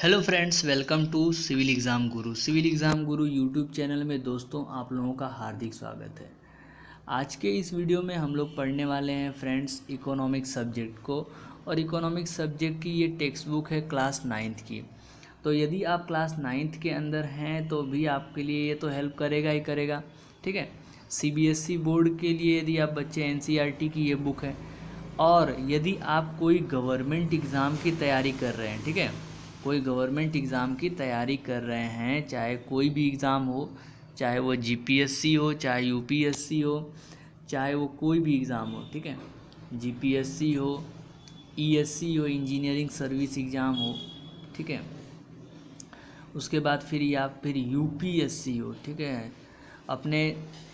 Hello friends, welcome to Civil Exam Guru YouTube channel में दोस्तों आप लोगों का हार्दिक स्वागत है। आज के इस वीडियो में हम लोग पढ़ने वाले हैं फ्रेंड्स इकोनॉमिक्स सब्जेक्ट को। और इकोनॉमिक्स सब्जेक्ट की ये टेक्स्ट बुक है क्लास 9th की। तो यदि आप क्लास 9th के अंदर हैं तो भी आपके लिए ये तो हेल्प करेगा ही करेगा। ठीक है, CBSE बोर्ड के लिए यदि आप बच्चे NCERT की ये बुक है। और यदि आप कोई गवर्नमेंट एग्ज़ाम की तैयारी कर रहे हैं, ठीक है, कोई गवर्नमेंट एग्ज़ाम की तैयारी कर रहे हैं, चाहे कोई भी एग्ज़ाम हो, चाहे वो GPSC हो, चाहे UPSC हो, चाहे वो कोई भी एग्ज़ाम हो, ठीक है, GPSC हो, ESC हो, इंजीनियरिंग सर्विस एग्ज़ाम हो, ठीक है, उसके बाद फिर UPSC हो, ठीक है, अपने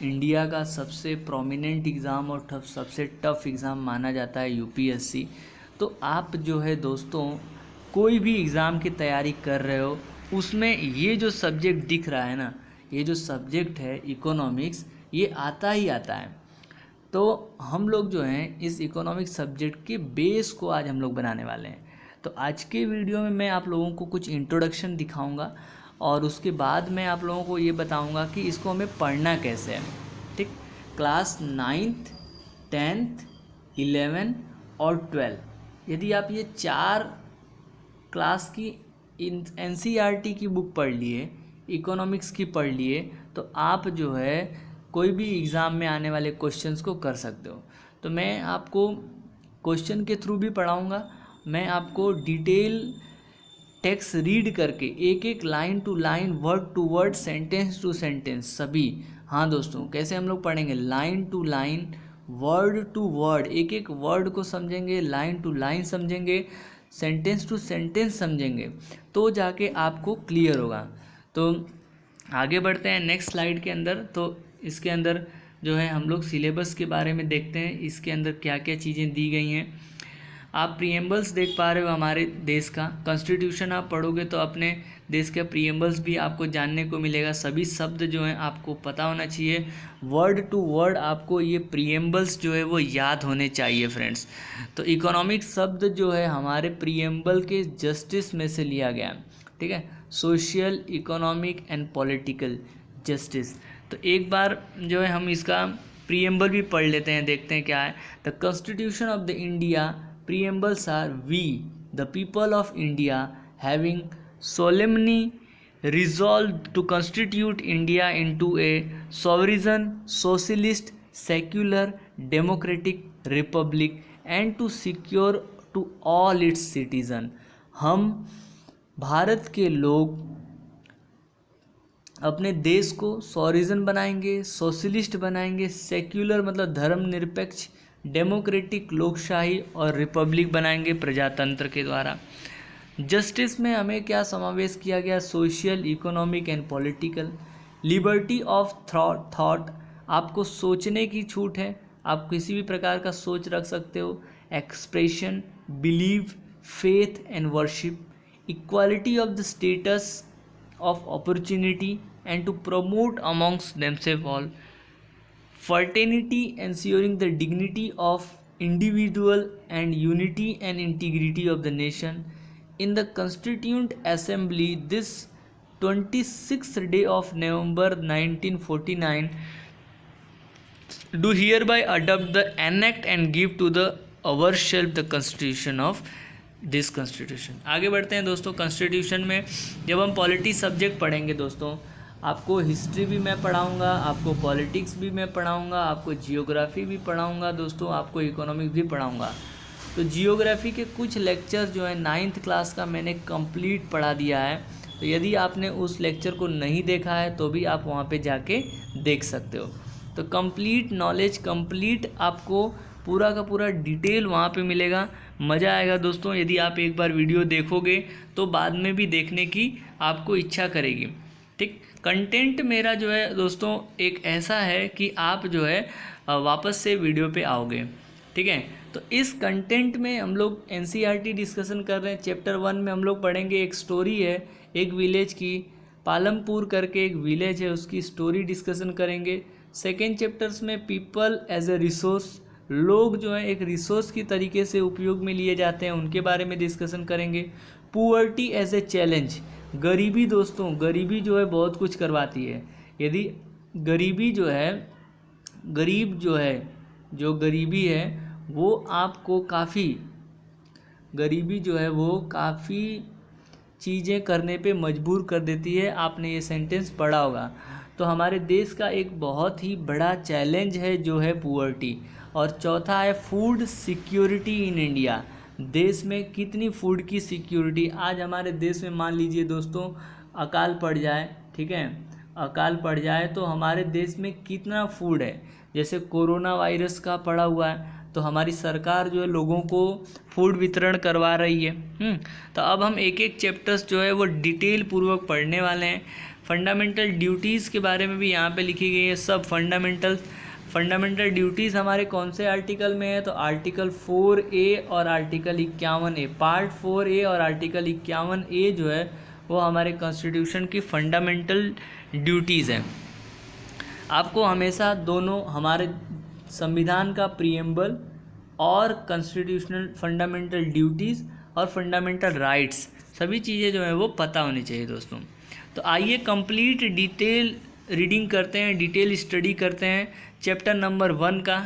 इंडिया का सबसे प्रोमिनेंट एग्ज़ाम और सबसे टफ एग्ज़ाम माना जाता है UPSC। तो आप जो है दोस्तों कोई भी एग्ज़ाम की तैयारी कर रहे हो, उसमें ये जो सब्जेक्ट दिख रहा है ना, ये जो सब्जेक्ट है इकोनॉमिक्स, ये आता ही आता है। तो हम लोग जो हैं इस इकोनॉमिक्स सब्जेक्ट के बेस को आज हम लोग बनाने वाले हैं। तो आज के वीडियो में मैं आप लोगों को कुछ इंट्रोडक्शन दिखाऊंगा और उसके बाद मैं आप लोगों को ये बताऊंगा कि इसको हमें पढ़ना कैसे है। ठीक, क्लास 9th 10th 11 और 12, यदि आप ये 4 क्लास की NCERT की बुक पढ़ लिए, इकोनॉमिक्स की पढ़ लिए, तो आप जो है कोई भी एग्ज़ाम में आने वाले क्वेश्चंस को कर सकते हो। तो मैं आपको क्वेश्चन के थ्रू भी पढ़ाऊँगा, मैं आपको डिटेल टेक्स्ट रीड करके एक एक line to line, word to word, sentence to sentence सभी। हाँ दोस्तों, कैसे हम लोग पढ़ेंगे? Line to line, word to word, एक एक वर्ड को समझेंगे, लाइन टू लाइन समझेंगे, सेंटेंस टू सेंटेंस समझेंगे, तो जाके आपको क्लियर होगा। तो आगे बढ़ते हैं नेक्स्ट स्लाइड के अंदर। तो इसके अंदर जो है हम लोग सिलेबस के बारे में देखते हैं, इसके अंदर क्या क्या चीज़ें दी गई हैं। आप प्रीएम्बल्स देख पा रहे हो हमारे देश का। कॉन्स्टिट्यूशन आप पढ़ोगे तो अपने देश के प्रीएम्बल्स भी आपको जानने को मिलेगा। सभी शब्द जो हैं आपको पता होना चाहिए, वर्ड टू वर्ड आपको ये प्रीएम्बल्स जो है वो याद होने चाहिए फ्रेंड्स। तो इकोनॉमिक शब्द जो है हमारे प्रीएम्बल के जस्टिस में से लिया गया, ठीक है, social, economic and political justice. तो एक बार जो है हम इसका प्रीएम्बल भी पढ़ लेते हैं, देखते हैं क्या है। The constitution of the India preambles are: we, the people of India, having solemnly resolved to constitute India into a sovereign, socialist, secular, democratic republic and to secure to all its citizens। हम भारत के लोग अपने देश को sovereign बनाएंगे, socialist बनाएंगे, secular मतलब धर्मनिरपेक्ष, डेमोक्रेटिक लोकशाही और रिपब्लिक बनाएंगे प्रजातंत्र के द्वारा। जस्टिस में हमें क्या समावेश किया गया? Social, economic and political. Liberty of thought, आपको सोचने की छूट है, आप किसी भी प्रकार का सोच रख सकते हो। Expression, believe, faith and worship. Equality of the status of opportunity and to promote amongst themselves all. Fraternity, ensuring the dignity of individual and unity and integrity of the nation. In the Constituent Assembly this 26th day of November 1949 do hereby adopt the enact and give to the ourselves the constitution of this constitution. आगे बढ़ते हैं दोस्तों। Constitution में जब हम polity subject पढ़ेंगे दोस्तों, आपको हिस्ट्री भी मैं पढ़ाऊंगा, आपको पॉलिटिक्स भी मैं पढ़ाऊंगा, आपको जियोग्राफी भी पढ़ाऊंगा दोस्तों, आपको इकोनॉमिक्स भी पढ़ाऊंगा। तो जियोग्राफी के कुछ लेक्चर्स जो है 9th क्लास का मैंने कंप्लीट पढ़ा दिया है। तो यदि आपने उस लेक्चर को नहीं देखा है तो भी आप वहाँ पे जाके देख सकते हो। तो कंप्लीट नॉलेज, कंप्लीट आपको पूरा का पूरा डिटेल वहाँ पे मिलेगा। मज़ा आएगा दोस्तों, यदि आप एक बार वीडियो देखोगे तो बाद में भी देखने की आपको इच्छा करेगी। ठीक, कंटेंट मेरा जो है दोस्तों एक ऐसा है कि आप जो है वापस से वीडियो पे आओगे। ठीक है, तो इस कंटेंट में हम लोग NCERT डिस्कशन कर रहे हैं। चैप्टर 1 में हम लोग पढ़ेंगे, एक स्टोरी है एक विलेज की, पालमपुर करके एक विलेज है, उसकी स्टोरी डिस्कशन करेंगे। सेकेंड चैप्टर्स में पीपल एज ए रिसोर्स, लोग जो है एक रिसोर्स की तरीके से उपयोग में लिए जाते हैं, उनके बारे में डिस्कशन करेंगे। पुअर्टी एज ए चैलेंज, गरीबी दोस्तों, गरीबी जो है बहुत कुछ करवाती है। यदि गरीबी जो है, गरीब जो है, जो गरीबी है वो आपको काफ़ी, गरीबी जो है वो काफ़ी चीज़ें करने पे मजबूर कर देती है। आपने ये सेंटेंस पढ़ा होगा। तो हमारे देश का एक बहुत ही बड़ा चैलेंज है जो है पुअर्टी। और चौथा है फूड सिक्योरिटी इन इंडिया। देश में कितनी फूड की सिक्योरिटी, आज हमारे देश में मान लीजिए दोस्तों अकाल पड़ जाए, ठीक है, अकाल पड़ जाए तो हमारे देश में कितना फूड है। जैसे कोरोना वायरस का पड़ा हुआ है तो हमारी सरकार जो है लोगों को फूड वितरण करवा रही है। तो अब हम एक एक चैप्टर्स जो है वो डिटेल पूर्वक पढ़ने वाले हैं। फंडामेंटल ड्यूटीज़ के बारे में भी यहाँ पे लिखी गई है सब। फंडामेंटल ड्यूटीज़ हमारे कौन से आर्टिकल में है, तो आर्टिकल 4A और आर्टिकल 51A, पार्ट 4A और आर्टिकल 51A जो है वो हमारे कॉन्स्टिट्यूशन की फंडामेंटल ड्यूटीज़ हैं। आपको हमेशा दोनों, हमारे संविधान का प्रीएम्बल और कॉन्स्टिट्यूशनल फंडामेंटल ड्यूटीज़ और फंडामेंटल राइट्स, सभी चीज़ें जो हैं वो पता होनी चाहिए दोस्तों। तो आइए कंप्लीट डिटेल रीडिंग करते हैं, डिटेल स्टडी करते हैं चैप्टर नंबर 1 का,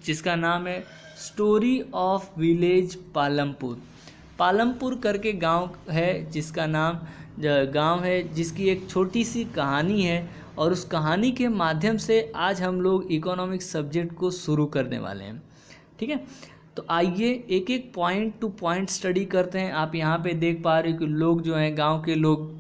जिसका नाम है story of village Palampur. Palampur करके गांव है जिसका नाम, गांव है जिसकी एक छोटी सी कहानी है, और उस कहानी के माध्यम से आज हम लोग इकोनॉमिक्स सब्जेक्ट को शुरू करने वाले हैं। ठीक है, तो आइए एक एक पॉइंट टू पॉइंट स्टडी करते हैं। आप यहाँ पे देख पा रहे हो कि लोग जो हैं, गांव के लोग,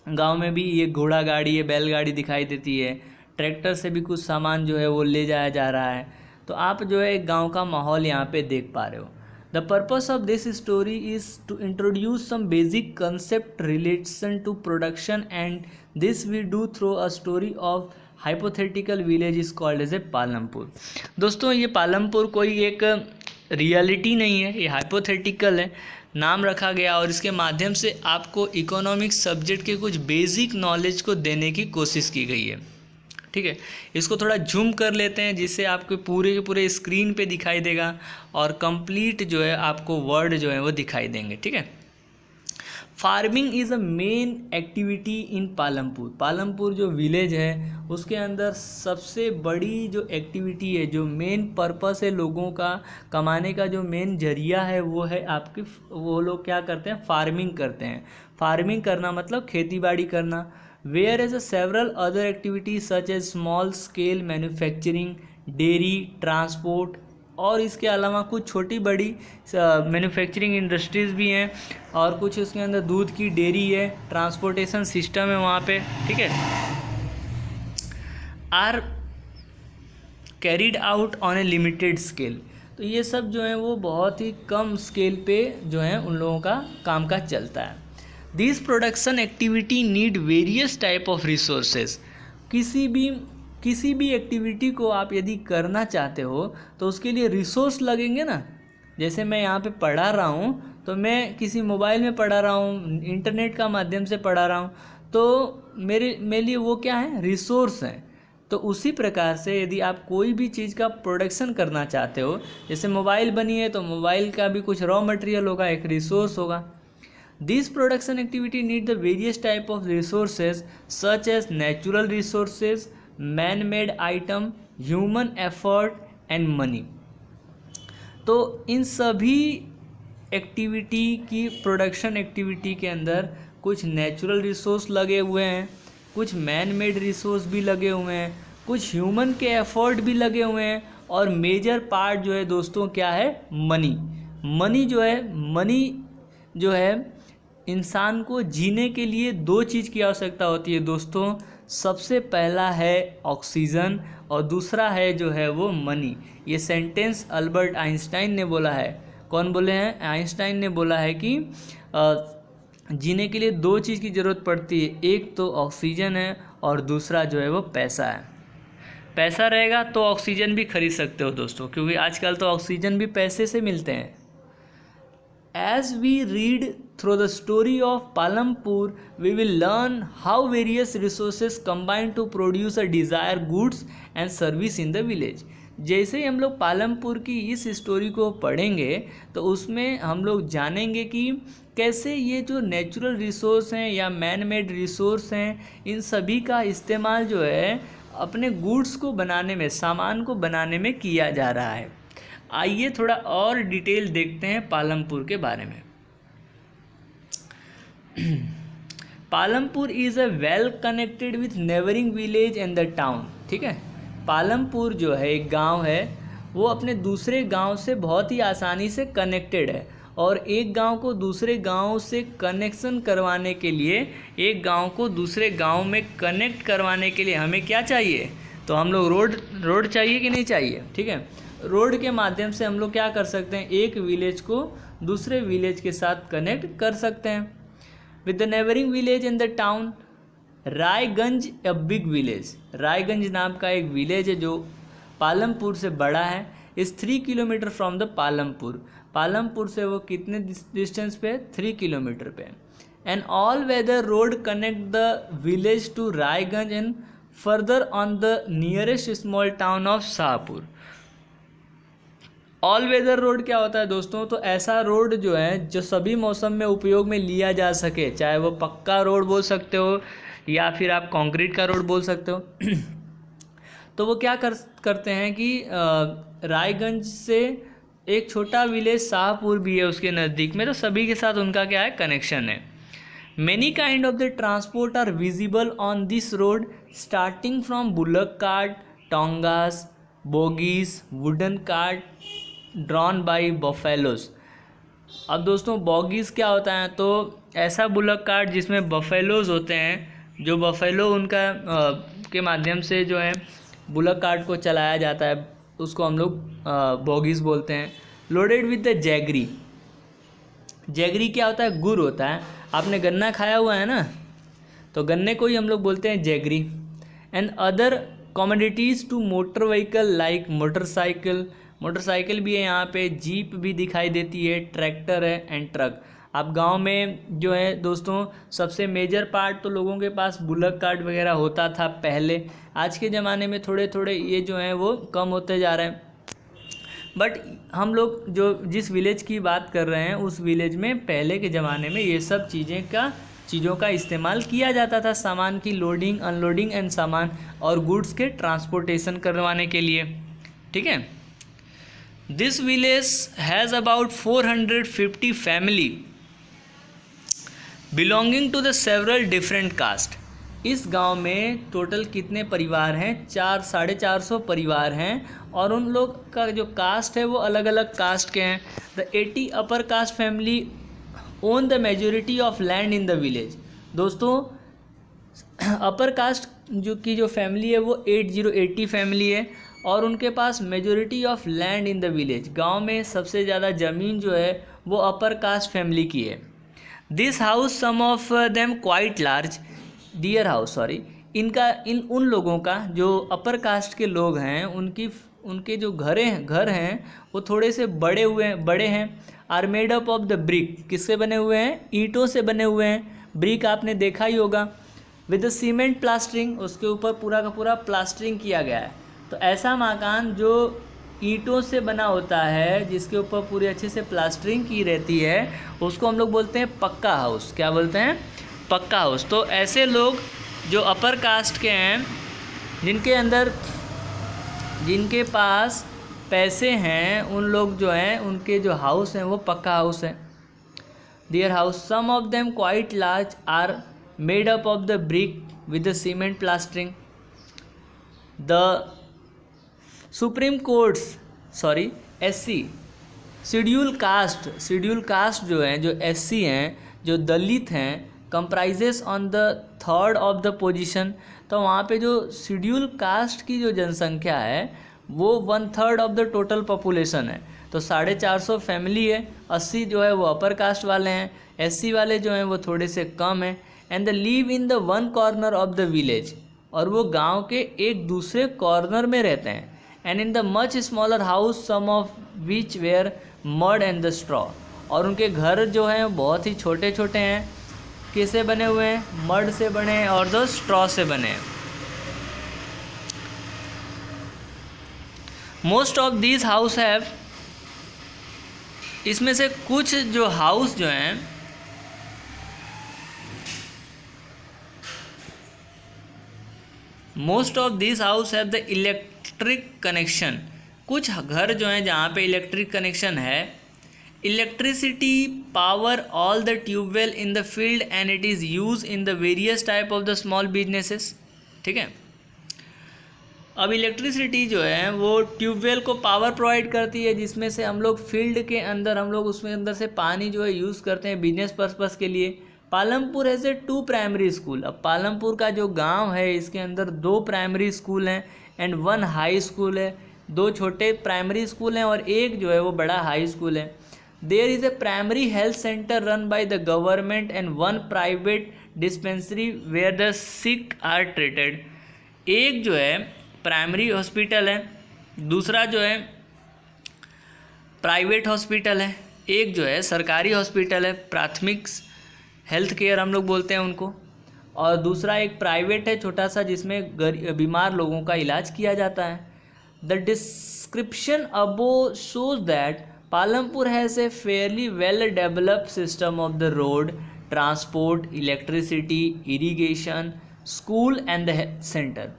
गांव में भी ये घोड़ा गाड़ी है, बैलगाड़ी दिखाई देती है, ट्रैक्टर से भी कुछ सामान जो है वो ले जाया जा रहा है। तो आप जो है एक गाँव का माहौल यहाँ पे देख पा रहे हो। The purpose of this story is to introduce some basic concept relation to production, and this we do through a story of hypothetical village is called as a Palampur. दोस्तों ये पालमपुर कोई एक रियलिटी नहीं है, ये हाइपोथेटिकल है, नाम रखा गया और इसके माध्यम से आपको इकोनॉमिक्स सब्जेक्ट के कुछ बेसिक नॉलेज को देने की कोशिश की गई है। ठीक है, इसको थोड़ा जूम कर लेते हैं जिससे आपके पूरे के पूरे स्क्रीन पे दिखाई देगा और कंप्लीट जो है आपको वर्ड जो है वो दिखाई देंगे। ठीक है, farming is a main activity in Palampur. Palampur जो विलेज है उसके अंदर सबसे बड़ी जो एक्टिविटी है, जो मेन पर्पस है लोगों का कमाने का, जो मेन जरिया है वो है आपकी, वो लोग क्या करते हैं, फार्मिंग करते हैं। फार्मिंग करना मतलब खेती बाड़ी करना। Whereas several other activities such as small scale manufacturing, dairy, transport और इसके अलावा कुछ छोटी बड़ी मैन्युफैक्चरिंग इंडस्ट्रीज़ भी हैं और कुछ उसके अंदर दूध की डेयरी है, ट्रांसपोर्टेशन सिस्टम है वहाँ पे। ठीक है, are carried out on a limited scale. तो ये सब जो है वो बहुत ही कम स्केल पे जो है उन लोगों का काम काज चलता है। This production activity need various type of resources. किसी भी एक्टिविटी को आप यदि करना चाहते हो तो उसके लिए रिसोर्स लगेंगे ना। जैसे मैं यहाँ पे पढ़ा रहा हूँ तो मैं किसी मोबाइल में पढ़ा रहा हूँ, इंटरनेट का माध्यम से पढ़ा रहा हूँ, तो मेरे लिए वो क्या है, रिसोर्स हैं। तो उसी प्रकार से यदि आप कोई भी चीज़ का प्रोडक्शन करना चाहते हो, जैसे मोबाइल बनी है तो मोबाइल का भी कुछ रॉ मटेरियल होगा, एक रिसोर्स होगा। This production activity need the various type of resources such as natural resources, man-made item, human effort and money। तो इन सभी एक्टिविटी की, प्रोडक्शन एक्टिविटी के अंदर कुछ नेचुरल रिसोर्स लगे हुए हैं, कुछ मैन मेड रिसोर्स भी लगे हुए हैं, कुछ ह्यूमन के एफर्ट भी लगे हुए हैं, और मेजर पार्ट जो है दोस्तों क्या है, मनी। मनी जो है इंसान को जीने के लिए दो चीज़ की आवश्यकता होती है दोस्तों। सबसे पहला है ऑक्सीजन और दूसरा है जो है वो मनी। ये सेंटेंस अल्बर्ट आइंस्टाइन ने बोला है। कौन बोले हैं, आइंस्टाइन ने बोला है कि जीने के लिए दो चीज़ की ज़रूरत पड़ती है, एक तो ऑक्सीजन है और दूसरा जो है वो पैसा है। पैसा रहेगा तो ऑक्सीजन भी खरीद सकते हो दोस्तों, क्योंकि आजकल तो ऑक्सीजन भी पैसे से मिलते हैं। As we read through the story of Palampur, we will learn how various resources combine to produce a desired goods and service in the village। जैसे ही हम लोग पालमपुर की इस स्टोरी को पढ़ेंगे तो उसमें हम लोग जानेंगे कि कैसे ये जो नेचुरल रिसोर्स हैं या मैन मेड रिसोर्स हैं, इन सभी का इस्तेमाल जो है अपने गुड्स को बनाने में, सामान को बनाने में किया जा रहा है। आइए थोड़ा और डिटेल देखते हैं पालमपुर के बारे में। Palampur is a well connected with neighbouring village and the town. ठीक है, पालमपुर जो है एक गांव है, वो अपने दूसरे गांव से बहुत ही आसानी से कनेक्टेड है। और एक गांव को दूसरे गांव से कनेक्शन करवाने के लिए, एक गांव को दूसरे गांव में कनेक्ट करवाने के लिए हमें क्या चाहिए? तो हम लोग रोड चाहिए कि नहीं चाहिए? ठीक है, रोड के माध्यम से हम लोग क्या कर सकते हैं? एक विलेज को दूसरे विलेज के साथ कनेक्ट कर सकते हैं। With the neighbouring village in the town, Raiganj a big village, Raiganj नाम का एक विलेज है जो पालमपुर से बड़ा है। इस 3 kilometre from the Palampur, Palampur से वो कितने डिस्टेंस पे? 3 किलोमीटर पे। An all weather road connect the village to Raiganj and further on the nearest small town of Shahpur. All weather road क्या होता है दोस्तों? तो ऐसा रोड जो है जो सभी मौसम में उपयोग में लिया जा सके, चाहे वो पक्का रोड बोल सकते हो या फिर आप कंक्रीट का रोड बोल सकते हो। तो वो क्या करते हैं कि रायगंज से एक छोटा विलेज शाहपुर भी है उसके नज़दीक में, तो सभी के साथ उनका क्या है? कनेक्शन है। Many kind of the transport are visible on this road starting from bullock cart, tongas, bogies, wooden cart drawn by buffaloes. अब दोस्तों बॉगीज क्या होता है? तो ऐसा बुलक कार्ट जिसमें बफेलोज होते हैं, जो बफेलो उनका के माध्यम से जो है बुलक कार्ट को चलाया जाता है, उसको हम लोग बॉगीज बोलते हैं। Loaded with the jaggery, jaggery क्या होता है? गुड़ होता है। आपने गन्ना खाया हुआ है ना, तो गन्ने को ही हम लोग बोलते हैं jaggery. And other commodities to motor vehicle like motorcycle, motorcycle भी है यहाँ पे, जीप भी दिखाई देती है, ट्रैक्टर है एंड ट्रक। अब गांव में जो है दोस्तों सबसे मेजर पार्ट तो लोगों के पास बुलक कार्ट वगैरह होता था पहले। आज के ज़माने में थोड़े थोड़े ये जो है वो कम होते जा रहे हैं। बट हम लोग जो जिस विलेज की बात कर रहे हैं उस विलेज में पहले के ज़माने में ये सब चीज़ों का इस्तेमाल किया जाता था, सामान की लोडिंग, अनलोडिंग एंड सामान और गुड्स के ट्रांसपोर्टेशन करवाने के लिए। ठीक है, this village has about 450 family belonging to the several different caste. इस गांव में टोटल कितने परिवार हैं? 400-450 परिवार हैं और उन लोग का जो कास्ट है वो अलग अलग कास्ट के हैं। The 80 upper caste family own the majority of land in the village. दोस्तों अपर कास्ट जो फैमिली है वो 80 फैमिली है और उनके पास majority of land in the village. गांव में सबसे ज़्यादा ज़मीन जो है वो अपर कास्ट फैमिली की है। This house some of them quite large, dear house sorry, उन लोगों का जो अपर कास्ट के लोग हैं उनके जो घर हैं वो थोड़े से बड़े हैं। Are made up of the brick, किससे बने हुए हैं? ईंटों से बने हुए हैं। ब्रिक आपने देखा ही होगा। विद द सीमेंट प्लास्टरिंग, उसके ऊपर पूरा का पूरा प्लास्टरिंग किया गया है। तो ऐसा मकान जो ईंटों से बना होता है, जिसके ऊपर पूरी अच्छे से प्लास्टरिंग की रहती है, उसको हम लोग बोलते हैं पक्का हाउस। क्या बोलते हैं? पक्का हाउस। तो ऐसे लोग जो अपर कास्ट के हैं, जिनके पास पैसे हैं, उन लोग जो हैं उनके जो हाउस हैं वो पक्का हाउस है। There house some of them quite large are made up of the brick with the cement plastering. The supreme courts SC schedule caste जो हैं, जो SC हैं, जो दलित हैं, comprises on the third of the position. तो वहाँ पे जो शेड्यूल कास्ट की जो जनसंख्या है वो 1/3 ऑफ द टोटल पॉपुलेशन है। तो 450 फैमिली है, 80 जो है वो अपर कास्ट वाले हैं, SC वाले जो हैं वो थोड़े से कम हैं। And the live in the one corner of the village, और वो गांव के एक दूसरे कॉर्नर में रहते हैं। And in the much smaller house some of which were mud and the straw, और उनके घर जो हैं बहुत ही छोटे छोटे हैं। किससे बने हुए हैं? मड से बने हैं और द स्ट्रॉ से बने हैं। Most of these house have, इसमें से कुछ जो हाउस जो हैं most of this house have the electric connection, कुछ घर जो हैं जहाँ पे इलेक्ट्रिक कनेक्शन है, electricity power all the tubewell in the field and it is use in the various type of the small businesses. ठीक है, अब इलेक्ट्रिसिटी जो है वो ट्यूबवेल को पावर प्रोवाइड करती है, जिसमें से हम लोग फील्ड के अंदर हम लोग उसमें अंदर से पानी जो है यूज़ करते हैं बिजनेस पर्पस के लिए। पालमपुर है से 2 प्राइमरी स्कूल, अब पालमपुर का जो गांव है इसके अंदर 2 प्राइमरी स्कूल हैं एंड 1 हाई स्कूल है, 2 छोटे प्राइमरी स्कूल हैं और एक जो है वो बड़ा हाई स्कूल है। There is a primary health centre run by the government and 1 private dispensary where the sick are treated. एक जो है प्राइमरी हॉस्पिटल है, दूसरा जो है प्राइवेट हॉस्पिटल है, एक जो है सरकारी हॉस्पिटल है, प्राथमिक हेल्थ केयर हम लोग बोलते हैं उनको, और दूसरा एक प्राइवेट है छोटा सा जिसमें बीमार लोगों का इलाज किया जाता है। The description above shows that Palampur has a fairly well developed system of the road, transport, electricity, irrigation, school and the health centre.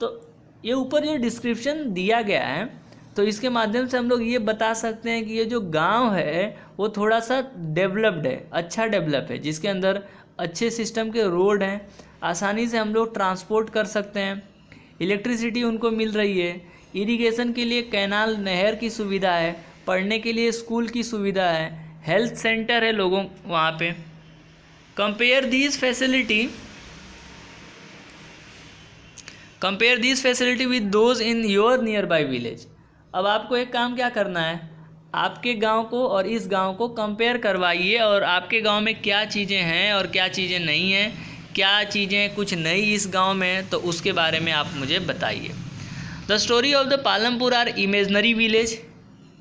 तो ये ऊपर जो डिस्क्रिप्शन दिया गया है तो इसके माध्यम से हम लोग ये बता सकते हैं कि ये जो गांव है वो थोड़ा सा डेवलप्ड है, अच्छा डेवलप है, जिसके अंदर अच्छे सिस्टम के रोड हैं, आसानी से हम लोग ट्रांसपोर्ट कर सकते हैं, इलेक्ट्रिसिटी उनको मिल रही है, इरिगेशन के लिए कैनाल नहर की सुविधा है, पढ़ने के लिए स्कूल की सुविधा है, हेल्थ सेंटर है लोगों वहाँ पे। Compare this facility with those in your near by village. अब आपको एक काम क्या करना है, आपके गांव को और इस गांव को कंपेयर करवाइए और आपके गांव में क्या चीज़ें हैं और क्या चीज़ें नहीं हैं, क्या चीज़ें कुछ नई इस गांव में हैं, तो उसके बारे में आप मुझे बताइए। The story of the Palampur are imaginary village.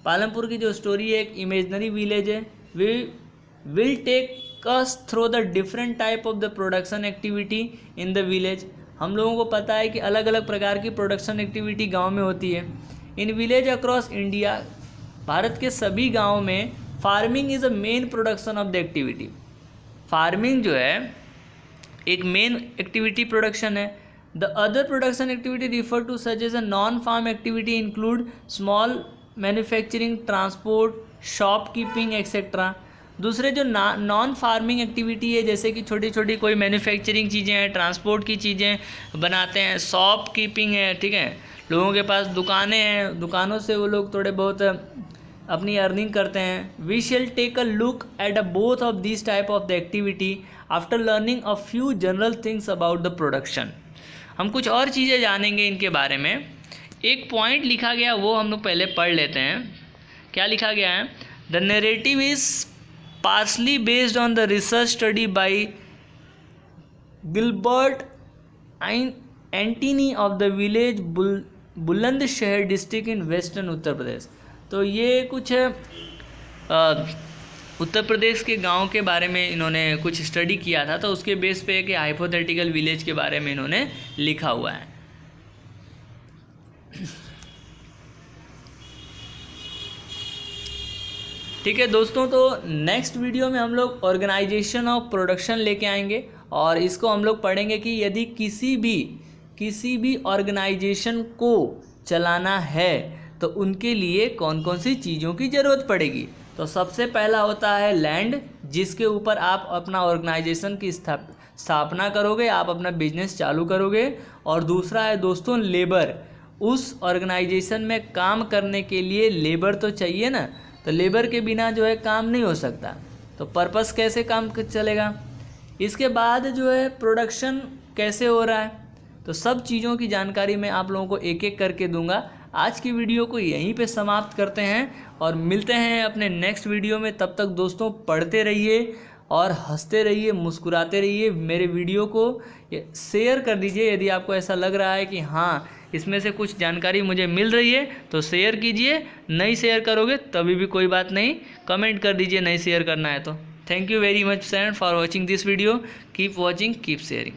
Palampur की जो स्टोरी है एक इमेजनरी विलेज है। We will take us through the different type of the production activity in the village. हम लोगों को पता है कि अलग अलग प्रकार की प्रोडक्शन एक्टिविटी गांव में होती है। In village across India, Bharat के सभी गांव में farming is a main production of the activity. Farming जो है एक मेन एक्टिविटी प्रोडक्शन है। The other production activity refer to such as a non farm activity include small manufacturing, transport, shopkeeping etcetera. दूसरे जो नॉन फार्मिंग एक्टिविटी है जैसे कि छोटी छोटी कोई मैन्युफैक्चरिंग चीज़ें हैं, ट्रांसपोर्ट की चीज़ें बनाते हैं, शॉप कीपिंग है, ठीक है, लोगों के पास दुकानें हैं, दुकानों से वो लोग थोड़े बहुत अपनी अर्निंग करते हैं। We shall take a look at both of this type of the activity after learning a few general things about the production. हम कुछ और चीज़ें जानेंगे इनके बारे में। एक पॉइंट लिखा गया वो हम लोग पहले पढ़ लेते हैं। क्या लिखा गया है? The narrative is partly based on the research study by Gilbert Etienne of the village Bulandshahr district in western Uttar Pradesh. तो ये कुछ उत्तर प्रदेश के गांव के बारे में इन्होंने कुछ स्टडी किया था, तो उसके बेस पे एक हाइपोथेटिकल विलेज के बारे में इन्होंने लिखा हुआ है। ठीक है दोस्तों, तो नेक्स्ट वीडियो में हम लोग ऑर्गेनाइजेशन ऑफ प्रोडक्शन लेके आएंगे और इसको हम लोग पढ़ेंगे कि यदि किसी भी ऑर्गेनाइजेशन को चलाना है तो उनके लिए कौन कौन सी चीज़ों की ज़रूरत पड़ेगी। तो सबसे पहला होता है लैंड, जिसके ऊपर आप अपना ऑर्गेनाइजेशन की स्थापना करोगे, आप अपना बिजनेस चालू करोगे। और दूसरा है दोस्तों लेबर। उस ऑर्गेनाइजेशन में काम करने के लिए लेबर तो चाहिए ना, तो लेबर के बिना जो है काम नहीं हो सकता। तो पर्पस कैसे काम चलेगा। इसके बाद जो है प्रोडक्शन कैसे हो रहा है, तो सब चीज़ों की जानकारी मैं आप लोगों को एक एक करके दूंगा। आज की वीडियो को यहीं पे समाप्त करते हैं और मिलते हैं अपने नेक्स्ट वीडियो में। तब तक दोस्तों पढ़ते रहिए और हंसते रहिए, मुस्कुराते रहिए। मेरे वीडियो को शेयर कर दीजिए यदि आपको ऐसा लग रहा है कि हाँ इसमें से कुछ जानकारी मुझे मिल रही है तो शेयर कीजिए। नहीं शेयर करोगे तभी भी कोई बात नहीं, कमेंट कर दीजिए नहीं शेयर करना है तो। Thank you very much friend for watching this video. Keep watching, keep sharing.